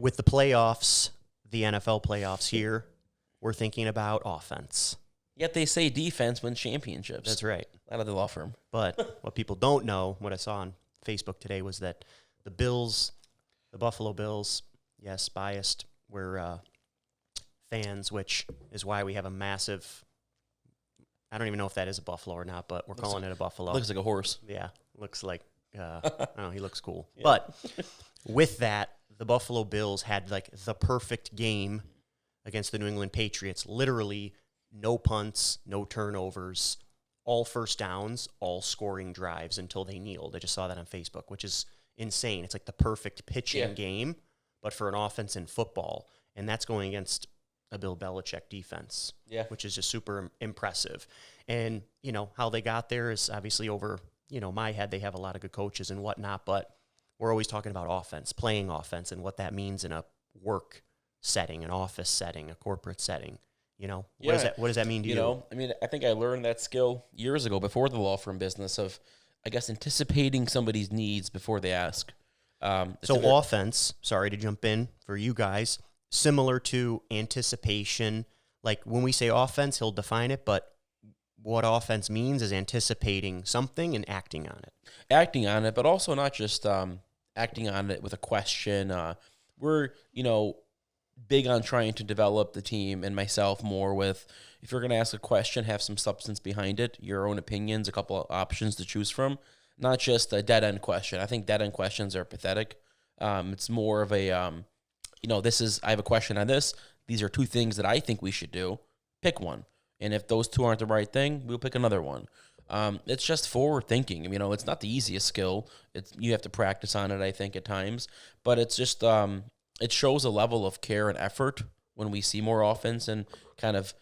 With the playoffs, the NFL playoffs here, we're thinking about offense. Yet they say defense wins championships. That's right. Out of the law firm. But what people don't know, what I saw on Facebook today, was that the Bills, the Buffalo Bills, yes, biased, we're fans, which is why we have a massive, I don't even know if that is a buffalo or not, but we're calling it a buffalo. Looks like a horse. Yeah, looks like, I don't know, he looks cool. Yeah. But with that, the Buffalo Bills had like the perfect game against the New England Patriots. Literally no punts, no turnovers, all first downs, all scoring drives until they kneeled. I just saw that on Facebook, which is insane. It's like the perfect pitching game, but for an offense in football. And that's going against a Bill Belichick defense, which is just super impressive. And, you know, how they got there is obviously over, you know, my head. They have a lot of good coaches and whatnot, but we're always talking about offense, playing offense, and what that means in a work setting, an office setting, a corporate setting. You know, what does that mean to you? You know, I mean, I think I learned that skill years ago before the law firm business of, I guess, anticipating somebody's needs before they ask. So offense, sorry to jump in for you guys, similar to anticipation. Like when we say offense, he'll define it, but what offense means is anticipating something and acting on it. Acting on it, but also not just acting on it with a question. We're, you know, big on trying to develop the team and myself more with, if you're going to ask a question, have some substance behind it, your own opinions, a couple of options to choose from, not just a dead-end question. I think dead-end questions are pathetic. It's more of a, you know, I have a question on this. These are two things that I think we should do. Pick one. And if those two aren't the right thing, we'll pick another one. It's just forward thinking. You know, it's not the easiest skill. You have to practice on it, I think, at times. But it's just, it shows a level of care and effort when we see more offense and kind of,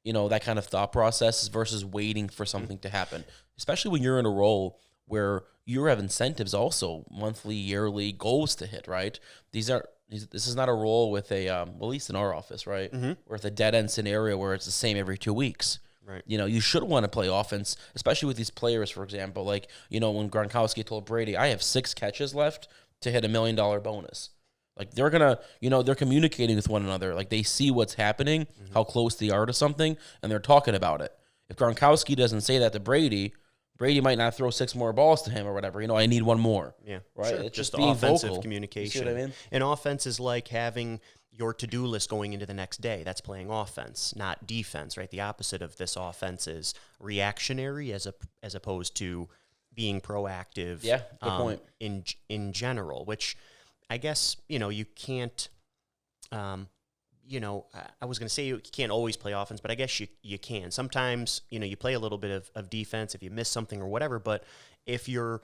you know, that kind of thought process versus waiting for something to happen. Especially when you're in a role where you have incentives also, monthly, yearly goals to hit, right? This is not a role with a, well, at least in our office, right? Mm-hmm. Where it's a dead-end scenario where it's the same every 2 weeks. Right. You know, you should want to play offense, especially with these players, for example. Like, you know, when Gronkowski told Brady, I have 6 catches left to hit $1 million bonus. Like, they're going to, you know, they're communicating with one another. Like, they see what's happening, how close they are to something, and they're talking about it. If Gronkowski doesn't say that to Brady might not throw 6 more balls to him or whatever. You know, I need one more. Yeah. Right? Sure. It's just being offensive vocal. communication. You see what I mean? And offense is like having your to-do list going into the next day. That's playing offense, not defense, right? The opposite of this offense is reactionary as opposed to being proactive. Yeah, good point. In general, which I guess, you know, you can't, you know, I was going to say you can't always play offense, but I guess you can. Sometimes, you know, you play a little bit of defense if you miss something or whatever, but if you're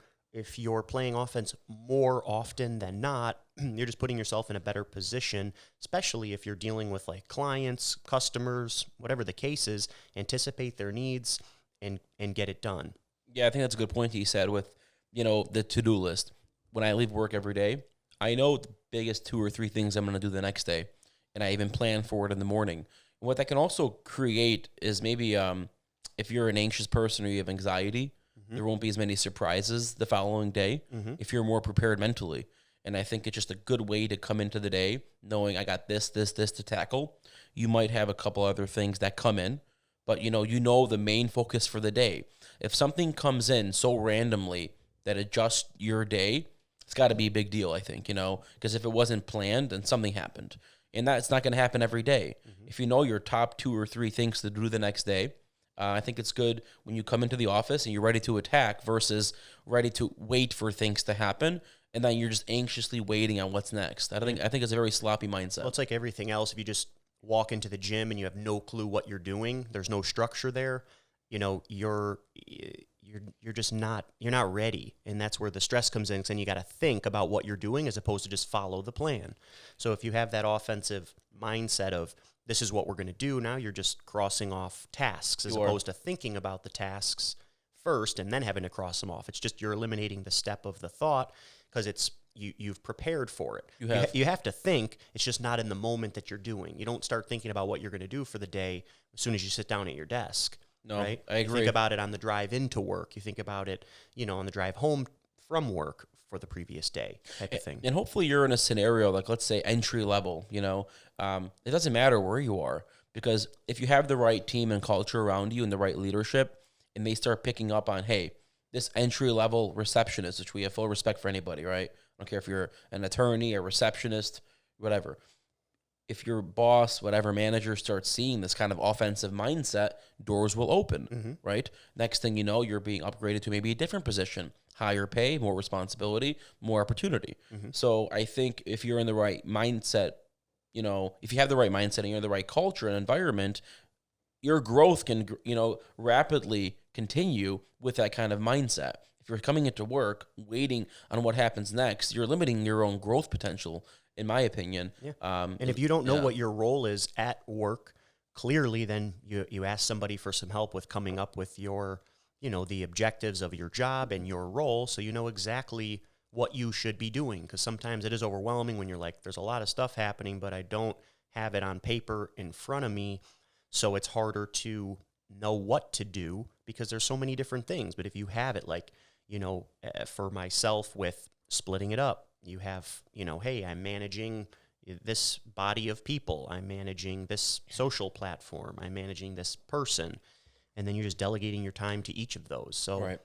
playing offense more often than not, you're just putting yourself in a better position, especially if you're dealing with like clients, customers, whatever the case is, anticipate their needs and get it done. Yeah, I think that's a good point he said with, you know, the to-do list. When I leave work every day, I know the biggest 2 or 3 things I'm going to do the next day, and I even plan for it in the morning. And what that can also create is maybe if you're an anxious person or you have anxiety, there won't be as many surprises the following day if you're more prepared mentally. And I think it's just a good way to come into the day knowing I got this to tackle. You might have a couple other things that come in, but you know the main focus for the day. If something comes in so randomly that adjusts your day, it's got to be a big deal, I think, you know, because if it wasn't planned, then something happened. And that's not going to happen every day. If you know your top 2 or 3 things to do the next day, I think it's good when you come into the office and you're ready to attack versus ready to wait for things to happen, and then you're just anxiously waiting on what's next. I think it's a very sloppy mindset. Well, it's like everything else. If you just walk into the gym and you have no clue what you're doing, there's no structure there, you know, you're just not ready. And that's where the stress comes in, because then you got to think about what you're doing as opposed to just follow the plan. So if you have that offensive mindset of this is what we're going to do, now you're just crossing off tasks as opposed to thinking about the tasks first and then having to cross them off. It's just you're eliminating the step of the thought because it's you've prepared for it. You have to think. It's just not in the moment that you're doing. You don't start thinking about what you're going to do for the day as soon as you sit down at your desk. No, right? I agree. You think about it on the drive into work. You think about it, you know, on the drive home from work. for the previous day type of thing. And hopefully you're in a scenario like, let's say, entry level, it doesn't matter where you are, because if you have the right team and culture around you and the right leadership, and they start picking up on, hey, this entry level receptionist, which we have full respect for anybody, right? I don't care if you're an attorney, a receptionist, whatever. If your boss, whatever manager starts seeing this kind of offensive mindset, doors will open, right? Next thing you know, you're being upgraded to maybe a different position, higher pay, more responsibility, more opportunity. So I think if you're in the right mindset, if you have the right mindset and you're in the right culture and environment, your growth can, rapidly continue with that kind of mindset. If you're coming into work waiting on what happens next, you're limiting your own growth potential, in my opinion. Yeah. And if you don't know what your role is at work, clearly then you ask somebody for some help with coming up with your, the objectives of your job and your role, so you know exactly what you should be doing. Because sometimes it is overwhelming when you're like, there's a lot of stuff happening, but I don't have it on paper in front of me, so it's harder to know what to do because there's so many different things. But if you have it, like, for myself with splitting it up, you have, hey, I'm managing this body of people. I'm managing this social platform. I'm managing this person. And then you're just delegating your time to each of those. So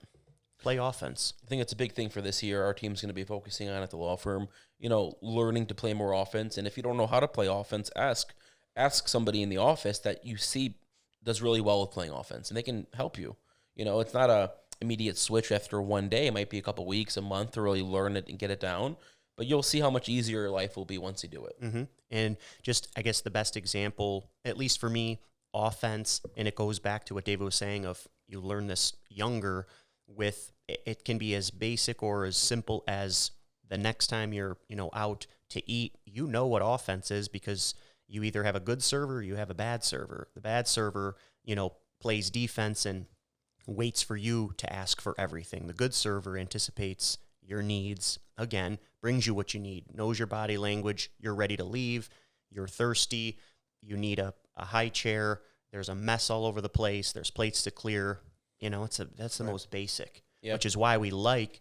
play offense. I think it's a big thing for this year. Our team's going to be focusing on at the law firm, learning to play more offense. And if you don't know how to play offense, ask somebody in the office that you see does really well with playing offense, and they can help you. It's not a immediate switch after one day. It might be a couple weeks, a month to really learn it and get it down. But you'll see how much easier your life will be once you do it. And just, I guess, the best example, at least for me, offense, and it goes back to what David was saying of you learn this younger with, it can be as basic or as simple as the next time you're, out to eat, what offense is because you either have a good server or you have a bad server. The bad server, plays defense and waits for you to ask for everything. The good server anticipates your needs, again, brings you what you need, knows your body language, you're ready to leave, you're thirsty, you need a high chair, there's a mess all over the place, there's plates to clear, that's the most basic, which is why we like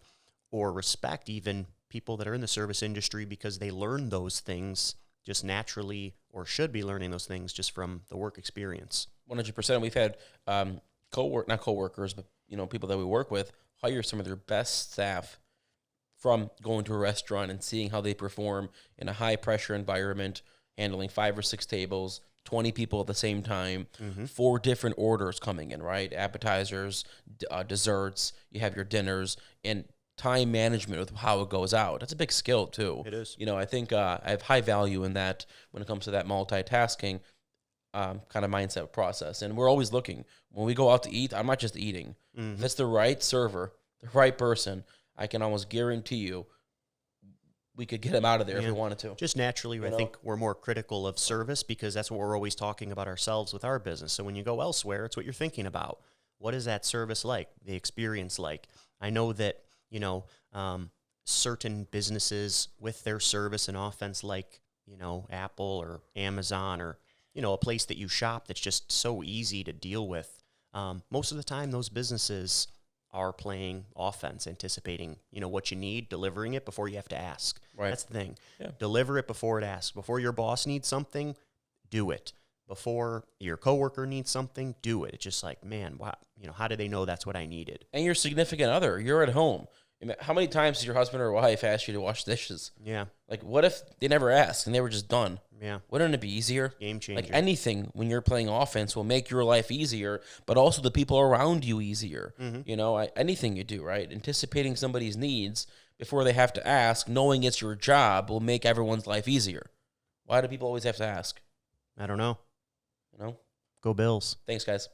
or respect even people that are in the service industry because they learn those things just naturally or should be learning those things just from the work experience. 100%. We've had not coworkers, but people that we work with hire some of their best staff from going to a restaurant and seeing how they perform in a high pressure environment, handling 5 or 6 tables, 20 people at the same time, 4 different orders coming in, right? Appetizers, desserts, you have your dinners, and time management with how it goes out. That's a big skill too. It is. I think I have high value in that when it comes to that multitasking kind of mindset process. And we're always looking. When we go out to eat, I'm not just eating. If it's the right server, the right person, I can almost guarantee you we could get him out of there if we wanted to. Just naturally, I think we're more critical of service because that's what we're always talking about ourselves with our business. So when you go elsewhere, it's what you're thinking about. What is that service like? The experience like? I know that, certain businesses with their service and offense like, Apple or Amazon or, a place that you shop that's just so easy to deal with. Most of the time, those businesses are playing offense, anticipating, what you need, delivering it before you have to ask. Right. That's the thing. Yeah. Deliver it before it asks. Before your boss needs something, do it. Before your coworker needs something, do it. It's just like, man, wow, how do they know that's what I needed? And your significant other, you're at home. How many times does your husband or wife ask you to wash dishes? Yeah. Like, what if they never asked and they were just done? Yeah. Wouldn't it be easier? Game changer. Like anything when you're playing offense will make your life easier, but also the people around you easier. Anything you do, right? Anticipating somebody's needs before they have to ask, knowing it's your job will make everyone's life easier. Why do people always have to ask? I don't know. Go Bills. Thanks, guys.